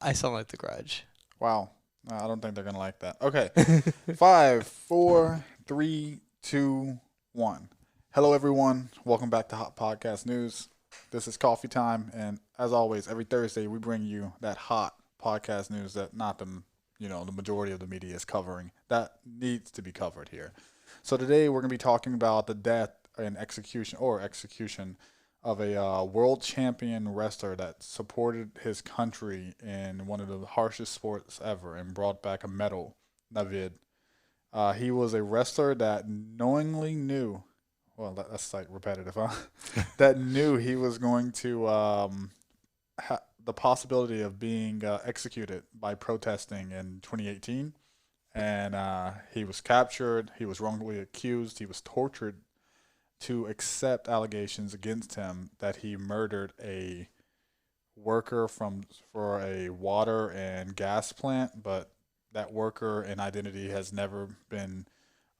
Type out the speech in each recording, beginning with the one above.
I sound like The Grudge. Wow. No, I don't think they're gonna like that. Okay. 5, 4, 3, 2, 1. Hello, everyone. Welcome back to Hot Podcast News. This is Coffee Time, and as always, every Thursday we bring you that hot podcast news that not the majority of the media is covering. That needs to be covered here. So today we're gonna be talking about the death and execution of a world champion wrestler that supported his country in one of the harshest sports ever and brought back a medal, Navid. He was a wrestler that knowingly knew, well, that's like repetitive, huh? That knew he was going to the possibility of being executed by protesting in 2018. And he was captured, he was wrongly accused, he was tortured to accept allegations against him that he murdered a worker for a water and gas plant, but that worker and identity has never been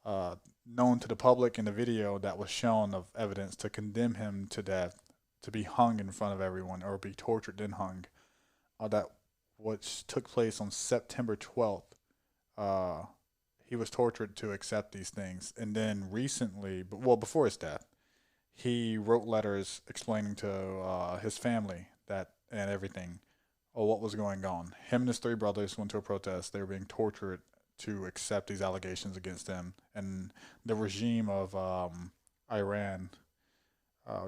known to the public. In the video that was shown of evidence to condemn him to death, to be hung in front of everyone or be tortured and hung, that which took place on September 12th. Uh, he was tortured to accept these things. And then recently, well, before his death, he wrote letters explaining to his family that and everything, what was going on. Him and his three brothers went to a protest. They were being tortured to accept these allegations against them. And the regime of Iran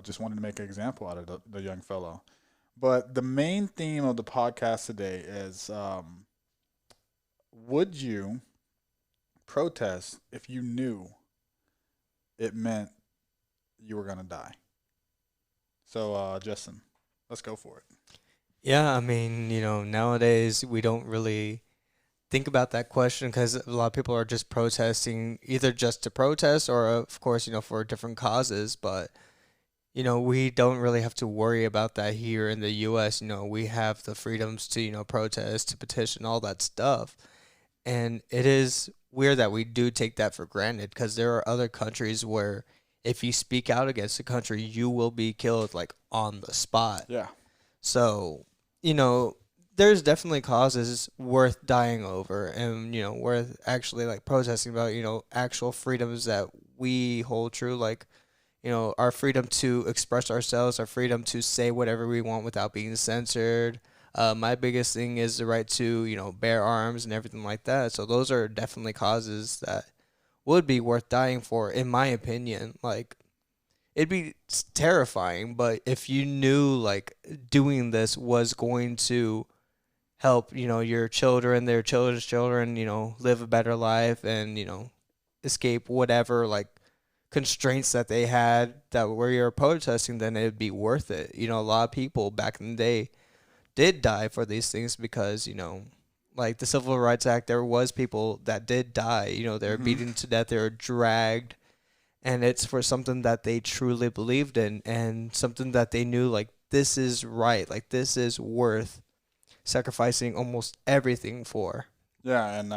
just wanted to make an example out of the young fellow. But the main theme of the podcast today is would you protest if you knew it meant you were going to die? So, Justin, let's go for it. Yeah, I mean, nowadays we don't really think about that question because a lot of people are just protesting either just to protest or, of course, for different causes. But, we don't really have to worry about that here in the U.S. We have the freedoms to, protest, to petition, all that stuff. And it is weird that we do take that for granted because there are other countries where if you speak out against a country, you will be killed like on the spot. Yeah. So, there's definitely causes worth dying over and, worth actually like protesting about, actual freedoms that we hold true, like, our freedom to express ourselves, our freedom to say whatever we want without being censored. My biggest thing is the right to, bear arms and everything like that. So those are definitely causes that would be worth dying for, in my opinion. Like, it'd be terrifying, but if you knew, like, doing this was going to help, your children, their children's children, live a better life and, escape whatever, like, constraints that they had that where you're protesting, then it'd be worth it. A lot of people back in the day did die for these things because, like the Civil Rights Act, there was people that did die. They were Mm-hmm. beaten to death, they were dragged, and it's for something that they truly believed in and something that they knew, like, this is right, like, this is worth sacrificing almost everything for. Yeah, and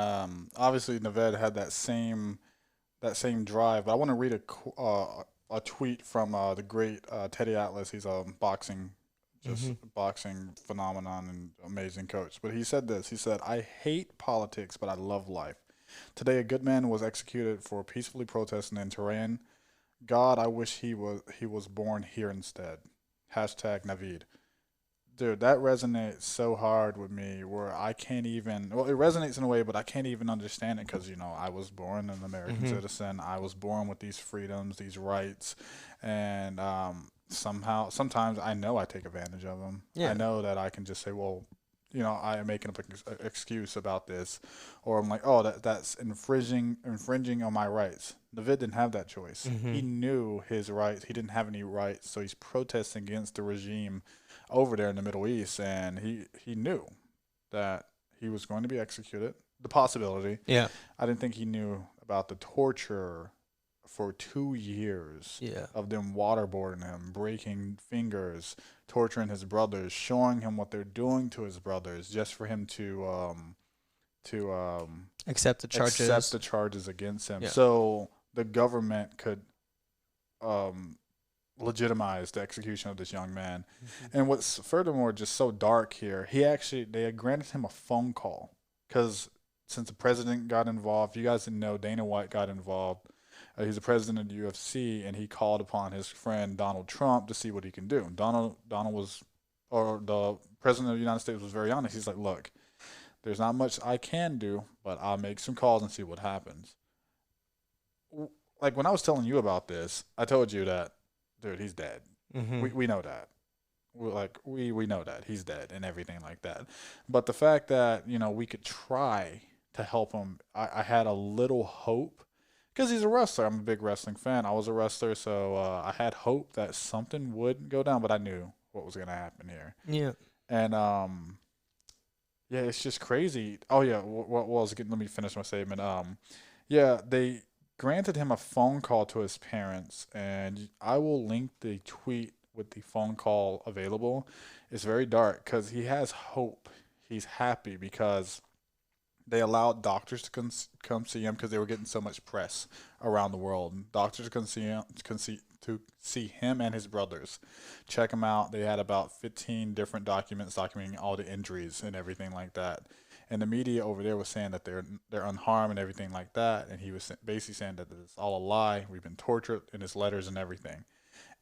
obviously Naved had that same drive. But I want to read a tweet from the great Teddy Atlas. He's a Mm-hmm. boxing phenomenon and amazing coach. But he said this. He said, "I hate politics, but I love life. Today, a good man was executed for peacefully protesting in Tehran. God, I wish he was born here instead." Hashtag Navid. Dude, that resonates so hard with me where I can't even, well, it resonates in a way, but I can't even understand it because, I was born an American Mm-hmm. citizen. I was born with these freedoms, these rights, and sometimes I know I take advantage of them. I Yeah. know that I can just say, well, I am making up an excuse about this, or I'm like, oh, that's infringing on my rights. David didn't have that choice. Mm-hmm. He knew his rights. He didn't have any rights, so he's protesting against the regime over there in the Middle East, and he knew that he was going to be executed. The possibility. Yeah. I didn't think he knew about the torture for 2 years Yeah. of them waterboarding him, breaking fingers, torturing his brothers, showing him what they're doing to his brothers, just for him to Accept the accept charges. the charges against him, Yeah. so the government could um legitimized the execution of this young man. Mhm. And what's furthermore just so dark here, they had granted him a phone call because since the president got involved, you guys didn't know Dana White got involved. He's the president of the UFC, and he called upon his friend Donald Trump to see what he can do. Donald was, or the president of the United States was very honest. He's like, look, there's not much I can do, but I'll make some calls and see what happens. Like when I was telling you about this, I told you that, dude, he's dead. Mhm. We know that. We know that he's dead and everything like that. But the fact that we could try to help him, I had a little hope because he's a wrestler. I'm a big wrestling fan. I was a wrestler, so I had hope that something would go down. But I knew what was gonna happen here. Yeah. And yeah, it's just crazy. Oh yeah, what was let me finish my statement. Yeah, they granted him a phone call to his parents, and I will link the tweet with the phone call available. It's very dark because he has hope. He's happy because they allowed doctors to come see him because they were getting so much press around the world. Doctors can see him, to see him and his brothers, check him out. They had about 15 different documents documenting all the injuries and everything like that. And the media over there was saying that they're unharmed and everything like that. And he was basically saying that it's all a lie. We've been tortured in his letters and everything.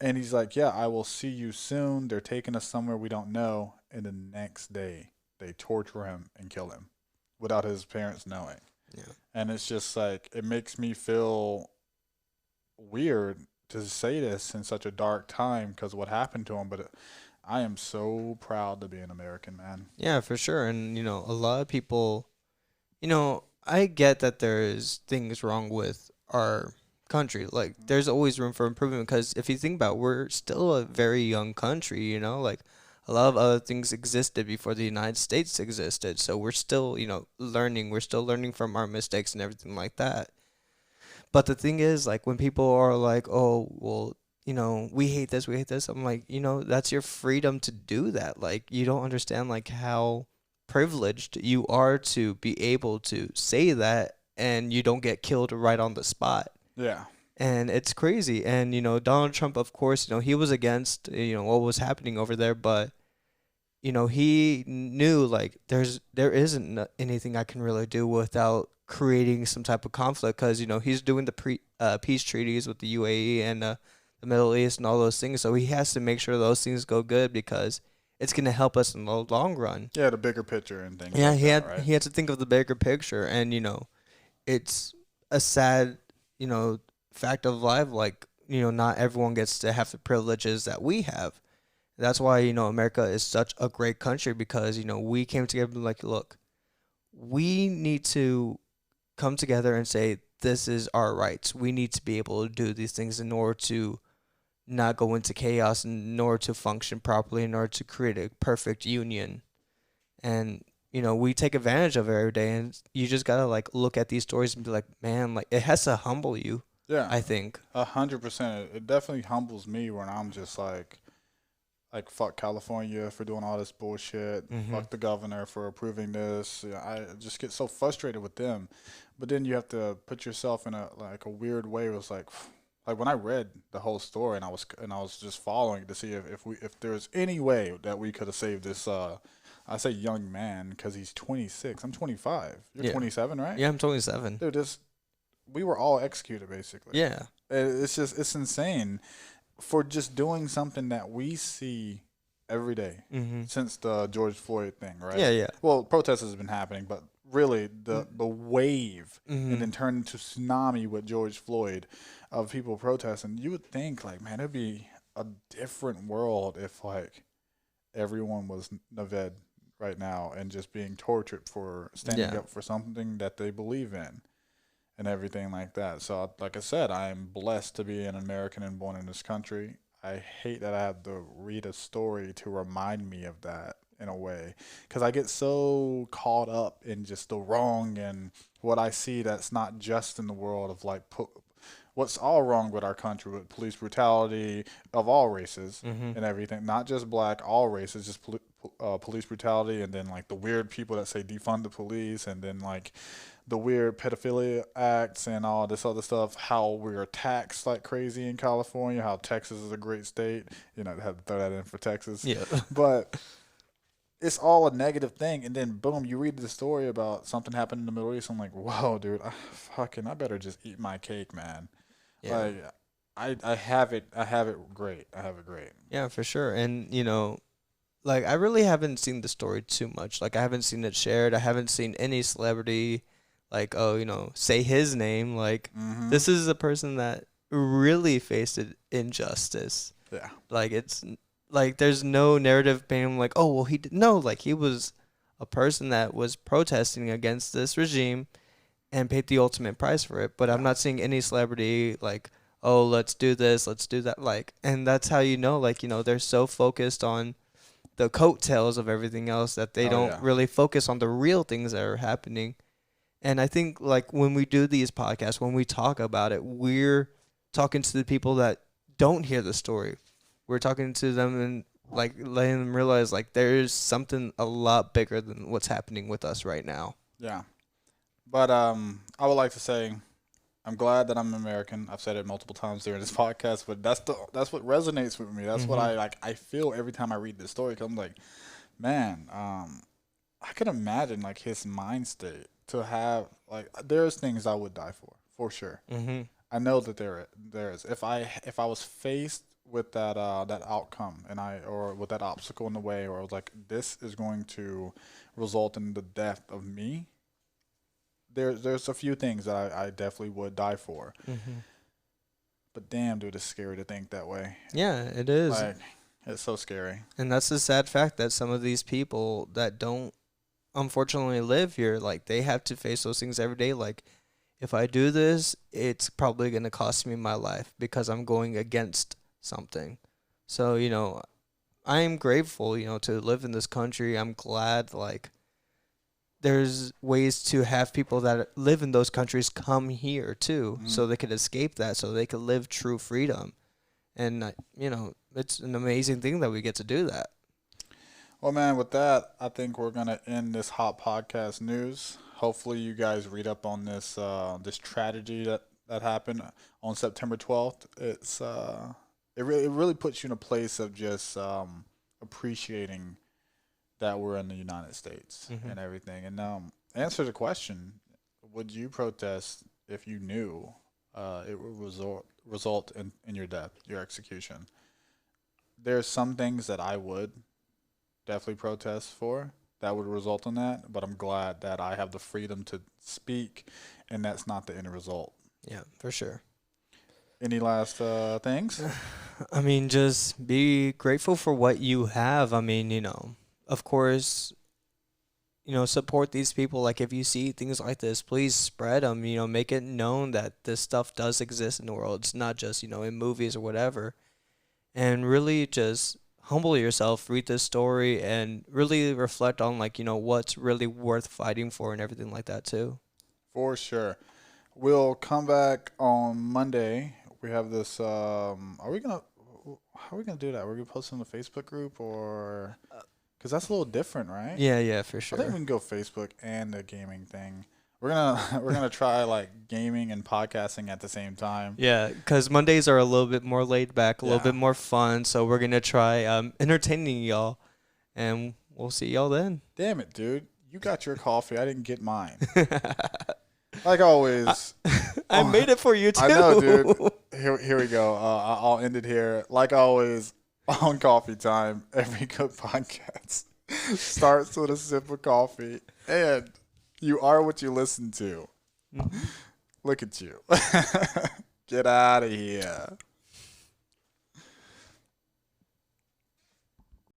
And he's like, yeah, I will see you soon. They're taking us somewhere we don't know. And the next day, they torture him and kill him without his parents knowing. Yeah. And it's just like, it makes me feel weird to say this in such a dark time because what happened to him. But I am so proud to be an American, man. Yeah, for sure. And a lot of people, I get that there's things wrong with our country. Like, there's always room for improvement because if you think about it, we're still a very young country, like a lot of other things existed before the United States existed. So we're still, learning. We're still learning from our mistakes and everything like that. But the thing is, like, when people are like, oh, well, we hate this, I'm like, that's your freedom to do that. Like, you don't understand, like, how privileged you are to be able to say that and you don't get killed right on the spot. Yeah. And it's crazy. And, Donald Trump, of course, he was against, what was happening over there, but he knew like there isn't anything I can really do without creating some type of conflict because he's doing the peace treaties with the UAE and the Middle East and all those things. So he has to make sure those things go good because it's gonna help us in the long run. Yeah, the bigger picture and things Yeah, like that, right? he had to think of the bigger picture, and it's a sad fact of life. Like not everyone gets to have the privileges that we have. That's why, America is such a great country because, we came together and like, look, we need to come together and say, this is our rights. We need to be able to do these things in order to not go into chaos, in order to function properly, in order to create a perfect union. And, we take advantage of it every day. And you just got to like look at these stories and be like, man, like it has to humble you, Yeah, I think. 100%. It definitely humbles me when I'm just like fuck California for doing all this bullshit. Mm-hmm. Fuck the governor for approving this. Yeah, I just get so frustrated with them. But then you have to put yourself in a weird way. It was like when I read the whole story and I was just following to see if there was any way that we could have saved this. I say young man because he's 26. I'm 25. You're Yeah. 27, right? Yeah, I'm 27. Dude, we were all executed basically. Yeah. It's insane for just doing something that we see every day Mm-hmm. since the George Floyd thing, right? Yeah, yeah. Well, protests has been happening, but really the wave Mm-hmm. and then turned into tsunami with George Floyd of people protesting. You would think like, man, it'd be a different world if like everyone was Navid right now and just being tortured for standing Yeah. up for something that they believe in and everything like that. So, like I said, I am blessed to be an American and born in this country. I hate that I have to read a story to remind me of that in a way because I get so caught up in just the wrong and what I see that's not just in the world of like what's all wrong with our country with police brutality of all races Mm-hmm. and everything, not just black, all races, just police brutality, and then like the weird people that say defund the police, and then like the weird pedophilia acts and all this other stuff. How we're taxed like crazy in California. How Texas is a great state. You know, I had to throw that in for Texas. Yeah. But it's all a negative thing, and then boom, you read the story about something happened in the Middle East. I'm like, whoa, dude, I better just eat my cake, man. Yeah. Like, I have it great. I have it great. Yeah, for sure. And, like, I really haven't seen the story too much. Like, I haven't seen it shared. I haven't seen any celebrity, like, say his name. Like, this is a person that really faced an injustice. Yeah. Like, it's like there's no narrative being like, oh, well, no, like, he was a person that was protesting against this regime and paid the ultimate price for it. But I'm not seeing any celebrity like, oh, let's do this, let's do that. Like, and that's how like, they're so focused on the coattails of everything else that they don't really focus on the real things that are happening. And I think, like, when we do these podcasts, when we talk about it, we're talking to the people that don't hear the story. We're talking to them and, like, letting them realize, like, there's something a lot bigger than what's happening with us right now. Yeah. But I would like to say I'm glad that I'm American. I've said it multiple times during this podcast, but that's what resonates with me. That's what I feel every time I read this story. 'Cause I'm like, man, I can imagine like his mind state to have like there's things I would die for sure. I know that there is. If I was faced with that outcome or with that obstacle in the way, or I was like, this is going to result in the death of me. There's a few things that I definitely would die for. But damn, dude, it's scary to think that way. Yeah, it is. Like, it's so scary. And that's the sad fact that some of these people that don't unfortunately live here, like, they have to face those things every day. Like, if I do this, it's probably going to cost me my life because I'm going against something. So, I am grateful, to live in this country. I'm glad, like, there's ways to have people that live in those countries come here too, so they could escape that, so they could live true freedom. And, it's an amazing thing that we get to do that. Well, man, with that, I think we're going to end this hot podcast news. Hopefully you guys read up on this this tragedy that happened on September 12th. It's it really puts you in a place of just appreciating that we're in the United States and everything. And answer the question, would you protest if you knew it would result in your death, your execution? There's some things that I would definitely protest for that would result in that, but I'm glad that I have the freedom to speak, and that's not the end result. Yeah, for sure. Any last things? I mean, just be grateful for what you have. I mean, of course, support these people. Like, if you see things like this, please spread them, make it known that this stuff does exist in the world. It's not just, in movies or whatever. And really just humble yourself, read this story, and really reflect on, like, what's really worth fighting for and everything like that too. For sure. We'll come back on Monday. We have this, how are we going to do that? We're going to post it in the Facebook group, or, because that's a little different, right? Yeah, for sure. I think we can go Facebook and the gaming thing. We're gonna try like gaming and podcasting at the same time. Yeah, because Mondays are a little bit more laid back, a little bit more fun. So we're gonna try entertaining y'all, and we'll see y'all then. Damn it, dude! You got your coffee. I didn't get mine. Like always. I made it for you too. I know, dude. Here we go. I'll end it here. Like always on Coffee Time. Every good podcast starts with a sip of coffee, and you are what you listen to. Look at you. Get out of here.